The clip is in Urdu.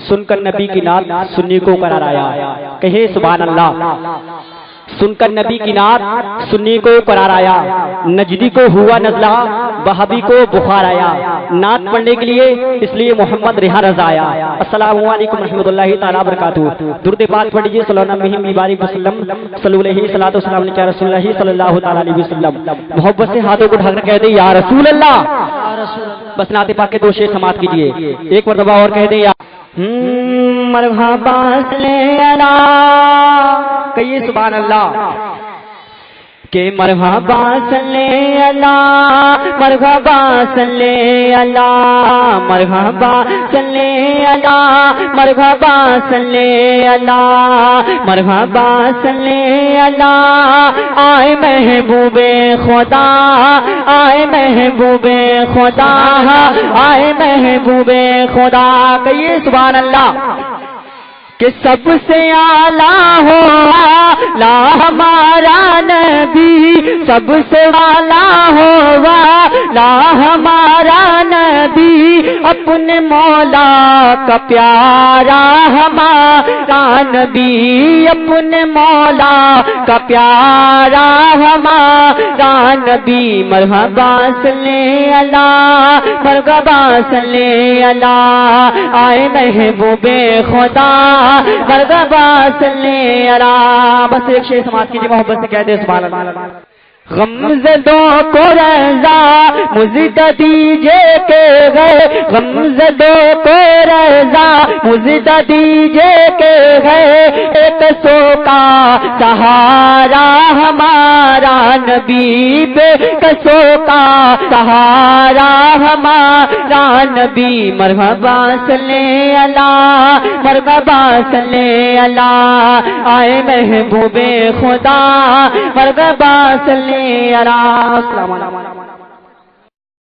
سن کر نبی کی نعت سنی کو قرار آیا، کہے سبحان اللہ۔ سن کر نبی کی نعت سنی کو قرار آیا، نجدی کو ہوا نزلہ، وہابی کو بخار آیا۔ نعت پڑھنے کے لیے اس لیے محمد ریحان رضا آیا۔ السلام علیکم رحمۃ اللہ تعالیٰ وبرکاتہ۔ درود پاک پڑھ لیجیے صلی اللہ علیہ وسلم، صلی اللہ علیہ صلاۃ والسلام علیہ رسول اللہ صلی اللہ تعالیٰ علیہ وسلم۔ محبت سے ہاتھوں کو ڈھک کر کہہ دیں یا رسول اللہ۔ بس نعت پاک کے دو شعر سماعت کیجیے، ایک مرتبہ اور کہہ دیں یا مرحبا صلی اللہ، کہیے سبحان اللہ کہ مرحبا صلی اللہ، مرحبا صلی اللہ، مرحبا صلی اللہ، مرحبا صلی اللہ، مرحبا صلی اللہ۔ آئے محبوب خدا، آئے محبوب خدا، آئے محبوب خدا، کہیے سبحان اللہ کہ سب سے اعلیٰ ہو لا ہمارا نبی، سب سے اعلیٰ ہوگا لا ہمارا نبی، اپنے مولا کا پیارا ہمارا نبی، اپنے مولا کا پیارا ہمارا نبی۔ مرحبا صلی اللہ، مرحبا صلی اللہ، آئے محبوب خدا، مرحبا صلی اللہ۔ بس ایک شعر سماعت کیجیے، محبت سے کہہ دے سبحان اللہ۔ غمزدوں کو رضا مجھے دیجے کہ گئے، غمزدوں کو رضا مجھے دیجے کہ گئے، ایک سو کا سہارا ہمارا نبی، بے کسو کا سہارا ہمارا نبی۔ مرحبا صلی اللہ، مرحبا صلی اللہ، آئے محبوب خدا، مرحبا صلی اللہ۔ السلام علیکم۔